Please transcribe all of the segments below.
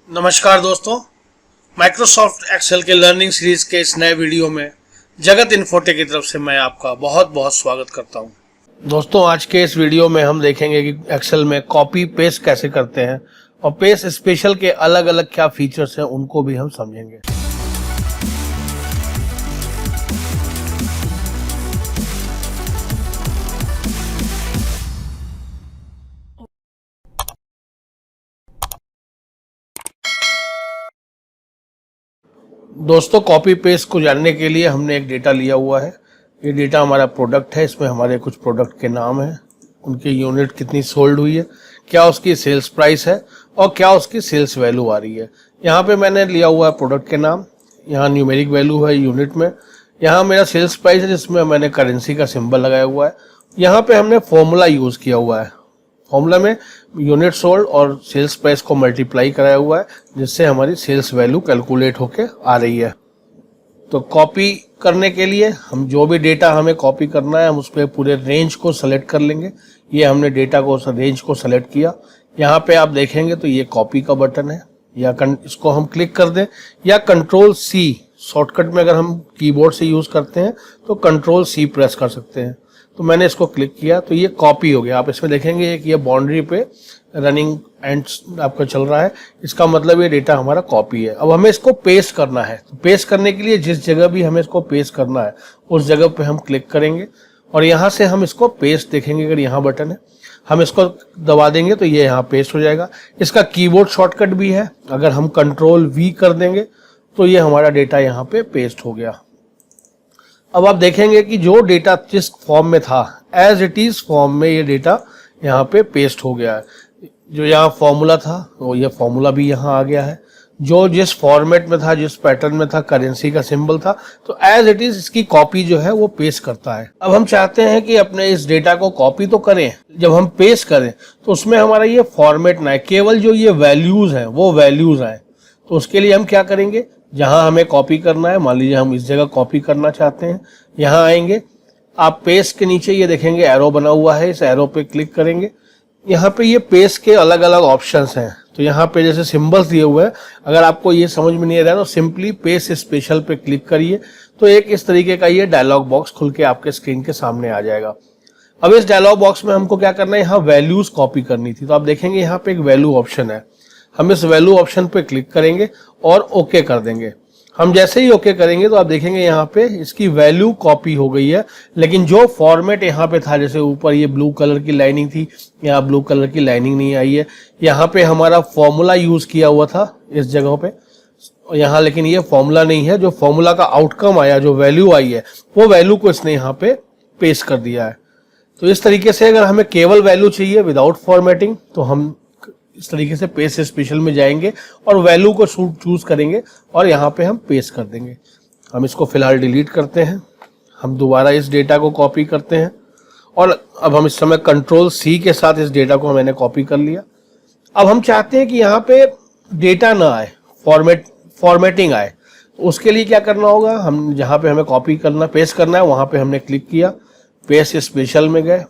नमस्कार दोस्तों, Microsoft Excel के लर्निंग सीरीज के इस नए वीडियो में जगत इन्फोटेक की तरफ से मैं आपका बहुत बहुत स्वागत करता हूं। दोस्तों, आज के इस वीडियो में हम देखेंगे कि एक्सेल में कॉपी पेस्ट कैसे करते हैं और पेस्ट स्पेशल के अलग अलग क्या फीचर्स हैं उनको भी हम समझेंगे। दोस्तों, कॉपी पेस्ट को जानने के लिए हमने एक डेटा लिया हुआ है। ये डेटा हमारा प्रोडक्ट है। इसमें हमारे कुछ प्रोडक्ट के नाम हैं, उनकी यूनिट कितनी सोल्ड हुई है, क्या उसकी सेल्स प्राइस है और क्या उसकी सेल्स वैल्यू आ रही है। यहाँ पे मैंने लिया हुआ है प्रोडक्ट के नाम, यहाँ न्यूमेरिक वैल्यू है यूनिट में, यहाँ मेरा सेल्स प्राइस है जिसमें मैंने करेंसी का सिंबल लगाया हुआ है। यहाँ पे हमने फॉर्मूला यूज़ किया हुआ है। फॉर्मूला में यूनिट सोल्ड और सेल्स प्राइस को मल्टीप्लाई कराया हुआ है जिससे हमारी सेल्स वैल्यू कैलकुलेट होके आ रही है। तो कॉपी करने के लिए हम जो भी डेटा हमें कॉपी करना है हम उस पर पूरे रेंज को सेलेक्ट कर लेंगे। ये हमने डेटा को रेंज को सेलेक्ट किया। यहाँ पे आप देखेंगे तो ये कॉपी का बटन है, या इसको हम क्लिक कर दें या कंट्रोल सी, शॉर्टकट में अगर हम कीबोर्ड से यूज़ करते हैं तो कंट्रोल सी प्रेस कर सकते हैं। तो मैंने इसको क्लिक किया तो ये कॉपी हो गया। आप इसमें देखेंगे कि ये बाउंड्री पे रनिंग एंड आपका चल रहा है, इसका मतलब ये डेटा हमारा कॉपी है। अब हमें इसको पेस्ट करना है, तो पेस्ट करने के लिए जिस जगह भी हमें इसको पेस्ट करना है उस जगह पे हम क्लिक करेंगे और यहाँ से हम इसको पेस्ट देखेंगे। अगर यहाँ बटन है हम इसको दबा देंगे तो ये यहाँ पेस्ट हो जाएगा। इसका कीबोर्ड शॉर्टकट भी है, अगर हम कंट्रोल वी कर देंगे तो ये हमारा डेटा यहाँ पे पेस्ट हो गया। अब आप देखेंगे कि जो डेटा जिस फॉर्म में था एज इट इज फॉर्म में ये डेटा यहाँ पे पेस्ट हो गया है। जो यहाँ फॉर्मूला था वो ये फॉर्मूला भी यहाँ आ गया है। जो जिस फॉर्मेट में था, जिस पैटर्न में था, करेंसी का सिंबल था, तो एज इट इज इसकी कॉपी जो है वो पेस्ट करता है। अब हम चाहते हैं कि अपने इस डेटा को कॉपी तो करें, जब हम पेस्ट करें तो उसमें हमारा ये फॉर्मेट ना है, केवल जो ये वैल्यूज हैं वो वैल्यूज आए। तो उसके लिए हम क्या करेंगे, जहां हमें कॉपी करना है, मान लीजिए हम इस जगह कॉपी करना चाहते हैं, यहाँ आएंगे, आप पेस्ट के नीचे ये देखेंगे एरो बना हुआ है, इस एरो पे क्लिक करेंगे। यहाँ पे ये पेस्ट के अलग अलग ऑप्शंस हैं। तो यहाँ पे जैसे सिंबल्स दिए हुए हैं, अगर आपको ये समझ में नहीं आ रहा है तो सिंपली पेस्ट स्पेशल पे क्लिक करिए तो एक इस तरीके का ये डायलॉग बॉक्स खुल के आपके स्क्रीन के सामने आ जाएगा। अब इस डायलॉग बॉक्स में हमको क्या करना है, यहाँ वैल्यूज कॉपी करनी थी। तो आप देखेंगे यहाँ पे एक वैल्यू ऑप्शन है, हम इस वैल्यू ऑप्शन पे क्लिक करेंगे और ओके कर देंगे। हम जैसे ही ओके करेंगे तो आप देखेंगे यहाँ पे इसकी वैल्यू कॉपी हो गई है, लेकिन जो फॉर्मेट यहाँ पे था, जैसे ऊपर ये ब्लू कलर की लाइनिंग थी, यहाँ ब्लू कलर की लाइनिंग नहीं आई है। यहाँ पे हमारा फॉर्मूला यूज किया हुआ था इस जगह पे, यहाँ लेकिन ये फॉर्मूला नहीं है। जो फॉर्मूला का आउटकम आया, जो वैल्यू आई है, वो वैल्यू को इसने यहाँ पे पेस्ट कर दिया है। तो इस तरीके से अगर हमें केवल वैल्यू चाहिए विदाउट फॉर्मेटिंग तो हम इस तरीके से पेस्ट स्पेशल में जाएंगे और वैल्यू को चूज करेंगे और यहाँ पे हम पेस्ट कर देंगे। हम इसको फिलहाल डिलीट करते हैं, हम दोबारा इस डेटा को कॉपी करते हैं और अब हम इस समय कंट्रोल सी के साथ इस डेटा को मैंने कॉपी कर लिया। अब हम चाहते हैं कि यहाँ पे डेटा ना आए, फॉर्मेटिंग आए। तो उसके लिए क्या करना होगा, हम जहाँ पे हमें कॉपी करना, पेस्ट करना है, वहाँ पे हमने क्लिक किया, पेस्ट स्पेशल में गए।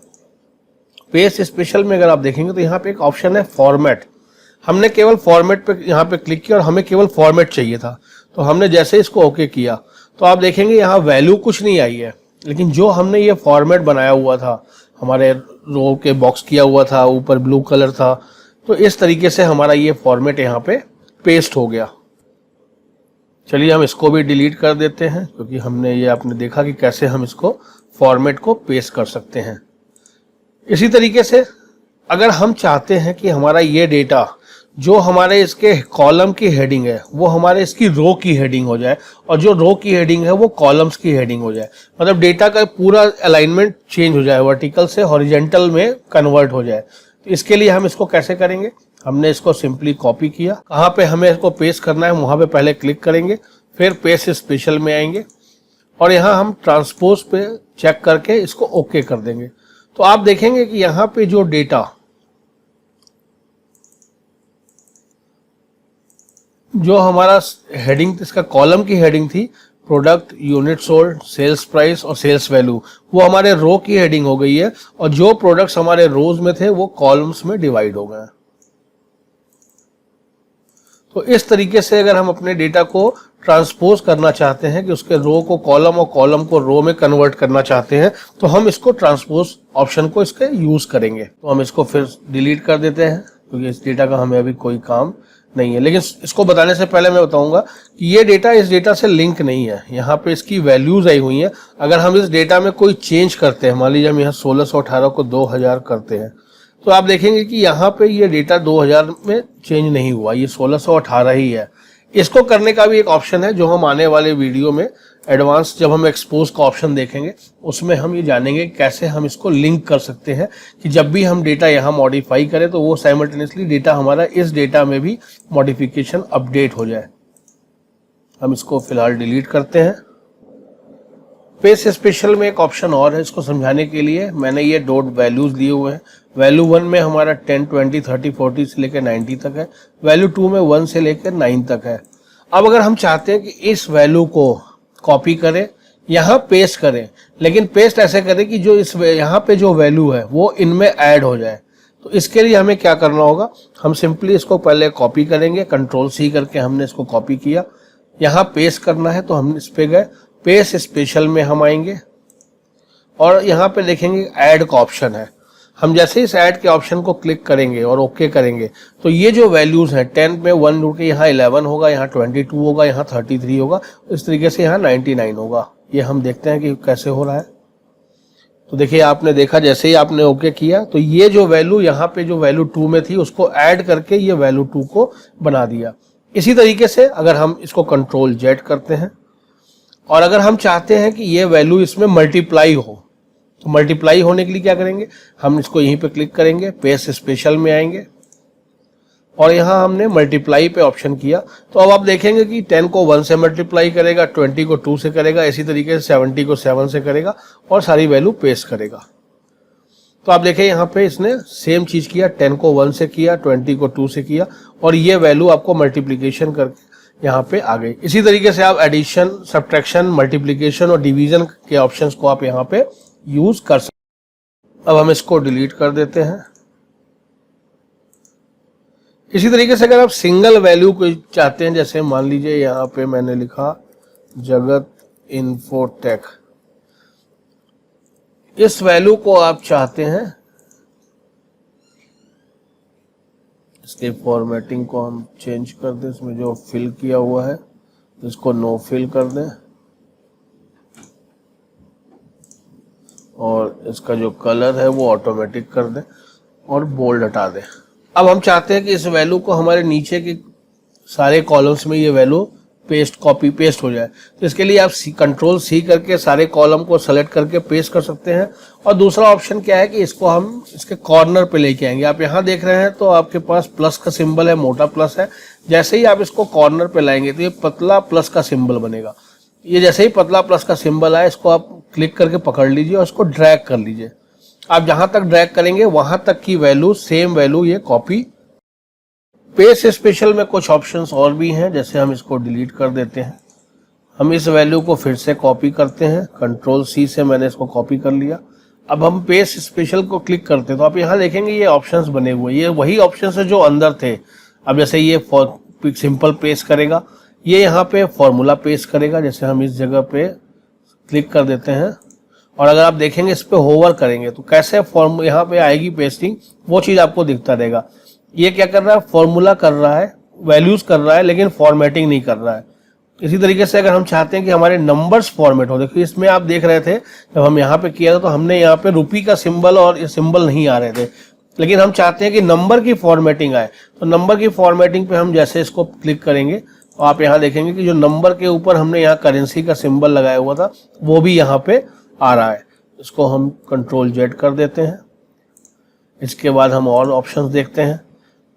पेस्ट स्पेशल में अगर आप देखेंगे तो यहाँ पे एक ऑप्शन है फॉर्मेट। हमने केवल फॉर्मेट पे यहाँ पे क्लिक किया और हमें केवल फॉर्मेट चाहिए था। तो हमने जैसे इसको ओके किया तो आप देखेंगे यहाँ वैल्यू कुछ नहीं आई है, लेकिन जो हमने ये फॉर्मेट बनाया हुआ था, हमारे रो के बॉक्स किया हुआ था, ऊपर ब्लू कलर था, तो इस तरीके से हमारा ये फॉर्मेट यहाँ पे पेस्ट हो गया। चलिए हम इसको भी डिलीट कर देते हैं, क्योंकि हमने ये आपने देखा कि कैसे हम इसको फॉर्मेट को पेस्ट कर सकते हैं। इसी तरीके से अगर हम चाहते हैं कि हमारा ये डेटा जो हमारे इसके कॉलम की हेडिंग है वो हमारे इसकी रो की हेडिंग हो जाए और जो रो की हेडिंग है वो कॉलम्स की हेडिंग हो जाए, मतलब डेटा का पूरा अलाइनमेंट चेंज हो जाए, वर्टिकल से हॉरिजॉन्टल में कन्वर्ट हो जाए। तो इसके लिए हम इसको कैसे करेंगे, हमने इसको सिंपली कॉपी किया, कहाँ पे हमें इसको पेस्ट करना है वहाँ पे पहले क्लिक करेंगे, फिर पेस्ट स्पेशल में आएंगे और यहाँ हम ट्रांसपोज पे चेक करके इसको ओके कर देंगे। तो आप देखेंगे कि यहाँ पे जो डेटा, जो हमारा हेडिंग, इसका कॉलम की हेडिंग थी product, unit sold, sales price और सेल्स वैल्यू, वो हमारे रो की हेडिंग हो गई है और जो प्रोडक्ट्स हमारे रोज में थे वो कॉलम्स में डिवाइड हो गए। तो इस तरीके से अगर हम अपने डेटा को ट्रांसपोज करना चाहते हैं कि उसके रो को कॉलम और कॉलम को रो में कन्वर्ट करना चाहते हैं, तो हम इसको ट्रांसपोज ऑप्शन को इसके यूज करेंगे। तो हम इसको फिर डिलीट कर देते हैं क्योंकि इस डेटा का हमें अभी कोई काम नहीं है। लेकिन इसको बताने से पहले मैं बताऊंगा कि ये डेटा इस डेटा से लिंक नहीं है। यहाँ पे इसकी वैल्यूज आई हुई हैं। अगर हम इस डेटा में कोई चेंज करते हैं, मान लीजिए हम यहाँ 1618 को 2000 करते हैं, तो आप देखेंगे कि यहाँ पे ये डेटा 2000 में चेंज नहीं हुआ, ये 1618 ही है। इसको करने का भी एक ऑप्शन है जो हम आने वाले वीडियो में एडवांस जब हम एक्सपोज का ऑप्शन देखेंगे उसमें हम ये जानेंगे कैसे हम इसको लिंक कर सकते हैं कि जब भी हम डेटा यहाँ मॉडिफाई करें तो वो साइमल्टेनियसली डेटा हमारा इस डेटा में भी मॉडिफिकेशन अपडेट हो जाए। हम इसको फिलहाल डिलीट करते हैं। पेज स्पेशल में एक ऑप्शन और है, इसको समझाने के लिए मैंने ये डॉट वैल्यूज लिए हुए हैं। वैल्यू 1 में हमारा 10, 20, 30, 40 से लेकर 90 तक है। वैल्यू 2 में 1 से लेकर 9 तक है। अब अगर हम चाहते हैं कि इस वैल्यू को कॉपी करें, यहाँ पेस्ट करें, लेकिन पेस्ट ऐसे करें कि जो इस यहाँ पे जो वैल्यू है वो इनमें ऐड हो जाए, तो इसके लिए हमें क्या करना होगा, हम सिंपली इसको पहले कॉपी करेंगे। Ctrl+C करके हमने इसको कॉपी किया। यहाँ पेस्ट करना है तो हम इस पे गए, पेस्ट स्पेशल में हम आएंगे और यहाँ पे देखेंगे ऐड का ऑप्शन है। हम जैसे इस ऐड के ऑप्शन को क्लिक करेंगे और ओके करेंगे तो ये जो वैल्यूज हैं 10 में 1 जुड़ के यहाँ 11 होगा, यहाँ 22 होगा, यहाँ 33 होगा, इस तरीके से यहाँ 99 होगा। ये हम देखते हैं कि कैसे हो रहा है। तो देखिए आपने देखा जैसे ही आपने ओके किया तो ये जो वैल्यू यहाँ पे जो वैल्यू 2 में थी उसको ऐड करके ये वैल्यू 2 को बना दिया। इसी तरीके से अगर हम इसको Ctrl+Z करते हैं और अगर हम चाहते हैं कि ये वैल्यू इसमें मल्टीप्लाई हो, तो मल्टीप्लाई होने के लिए क्या करेंगे, हम इसको यहीं पे क्लिक करेंगे, पेस्ट स्पेशल में आएंगे और यहाँ हमने मल्टीप्लाई पे ऑप्शन किया। तो अब आप देखेंगे कि 10 को 1 से मल्टीप्लाई करेगा, 20 को 2 से करेगा, इसी तरीके से 70 को 7 से करेगा और सारी वैल्यू पेस्ट करेगा। तो आप देखें यहाँ पे इसने सेम चीज किया, 10 को 1 से किया, 20 को 2 से किया और ये वैल्यू आपको मल्टीप्लीकेशन करके यहाँ पे आ गई। इसी तरीके से आप एडिशन, सब्ट्रैक्शन, मल्टीप्लीकेशन और डिवीजन के ऑप्शंस को आप यहाँ पे यूज कर सकते। अब हम इसको डिलीट कर देते हैं। इसी तरीके से अगर आप सिंगल वैल्यू को चाहते हैं, जैसे मान लीजिए यहाँ पे मैंने लिखा जगत इन्फोटेक, इस वैल्यू को आप चाहते हैं, इसके फॉर्मेटिंग को हम चेंज कर दें, इसमें जो फिल किया हुआ है इसको नो फिल कर दें और इसका जो कलर है वो ऑटोमेटिक कर दें और बोल्ड हटा दें। अब हम चाहते हैं कि इस वैल्यू को हमारे नीचे के सारे कॉलम्स में ये वैल्यू कॉपी पेस्ट हो जाए। तो इसके लिए आप Ctrl+C करके सारे कॉलम को सेलेक्ट करके पेस्ट कर सकते हैं। और दूसरा ऑप्शन क्या है कि इसको हम इसके कॉर्नर पे लेके आएंगे। आप यहाँ देख रहे हैं तो आपके पास प्लस का सिंबल है, मोटा प्लस है। जैसे ही आप इसको कॉर्नर पे लाएंगे तो ये पतला प्लस का सिंबल बनेगा। ये जैसे ही पतला प्लस का सिंबल आए इसको आप क्लिक करके पकड़ लीजिए और इसको ड्रैग कर लीजिए। आप जहां तक ड्रैग करेंगे वहां तक की वैल्यू, सेम वैल्यू ये कॉपी। पेज स्पेशल में कुछ ऑप्शंस और भी हैं, जैसे हम इसको डिलीट कर देते हैं। हम इस वैल्यू को फिर से कॉपी करते हैं, Ctrl+C से मैंने इसको कॉपी कर लिया। अब हम पेज स्पेशल को क्लिक करते हैं तो आप यहाँ देखेंगे ये ऑप्शंस बने हुए, ये वही ऑप्शंस है जो अंदर थे। अब जैसे ये सिंपल पेस्ट करेगा, ये यहाँ पे फॉर्मूला पेस्ट करेगा। जैसे हम इस जगह पे क्लिक कर देते हैं और अगर आप देखेंगे इस पे होवर करेंगे तो कैसे फॉर्म यहाँ पे आएगी पेस्टिंग, वो चीज आपको दिखता रहेगा। ये क्या कर रहा है, फॉर्मूला कर रहा है, वैल्यूज कर रहा है, लेकिन फॉर्मेटिंग नहीं कर रहा है। इसी तरीके से अगर हम चाहते हैं कि हमारे नंबर्स फॉर्मेट हो, देखिए इसमें आप देख रहे थे जब हम यहाँ पे किया था तो हमने यहाँ पे रुपी का सिंबल और ये सिंबल नहीं आ रहे थे, लेकिन हम चाहते हैं कि नंबर की फॉर्मेटिंग आए। तो नंबर की फॉर्मेटिंग पे हम जैसे इसको क्लिक करेंगे तो आप यहाँ देखेंगे कि जो नंबर के ऊपर हमने यहाँ करेंसी का सिंबल लगाया हुआ था वो भी यहाँ पे आ रहा है। इसको हम Ctrl+Z कर देते हैं। इसके बाद हम और ऑप्शंस देखते हैं।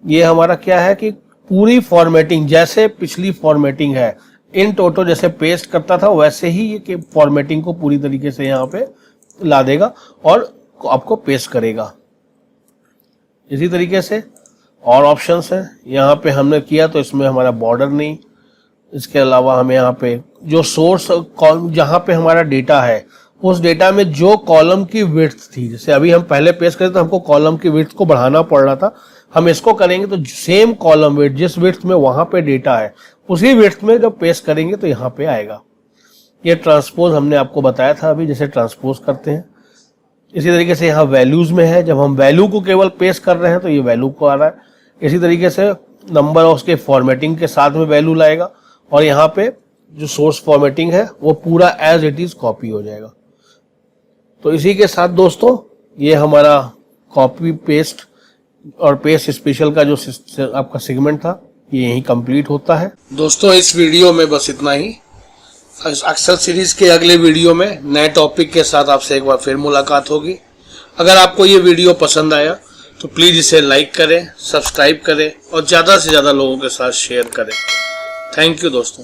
ये हमारा क्या है कि पूरी फॉर्मेटिंग जैसे पिछली फॉर्मेटिंग है, इन टोटो जैसे पेस्ट करता था वैसे ही ये फॉर्मेटिंग को पूरी तरीके से यहाँ पे ला देगा और आपको पेस्ट करेगा। इसी तरीके से और ऑप्शंस हैं, यहाँ पे हमने किया तो इसमें हमारा बॉर्डर नहीं। इसके अलावा हमें यहाँ पे जो सोर्स जहाँ पे हमारा डेटा है उस डेटा में जो कॉलम की विड्थ थी, जैसे अभी हम पहले पेस्ट करें तो हमको कॉलम की विड्थ को बढ़ाना पड़ रहा था, हम इसको करेंगे तो सेम कॉलम विड्थ, जिस विड्थ में वहां पे डेटा है उसी विड्थ में जब पेस्ट करेंगे तो यहाँ पे आएगा। ये ट्रांसपोज हमने आपको बताया था अभी, जैसे ट्रांसपोज करते हैं। इसी तरीके से यहाँ वैल्यूज में है, जब हम वैल्यू को केवल पेस्ट कर रहे हैं तो ये वैल्यू को आ रहा है। इसी तरीके से नंबर और उसके फॉर्मेटिंग के साथ में वैल्यू लाएगा, और यहाँ पे जो सोर्स फॉर्मेटिंग है वो पूरा एज इट इज कॉपी हो जाएगा। तो इसी के साथ दोस्तों ये हमारा कॉपी पेस्ट और पेस्ट स्पेशल का जो आपका सेगमेंट था ये यहीं कंप्लीट होता है। दोस्तों इस वीडियो में बस इतना ही। एक्सेल सीरीज के अगले वीडियो में नए टॉपिक के साथ आपसे एक बार फिर मुलाकात होगी। अगर आपको ये वीडियो पसंद आया तो प्लीज़ इसे लाइक करें, सब्सक्राइब करें और ज़्यादा से ज़्यादा लोगों के साथ शेयर करें। थैंक यू दोस्तों।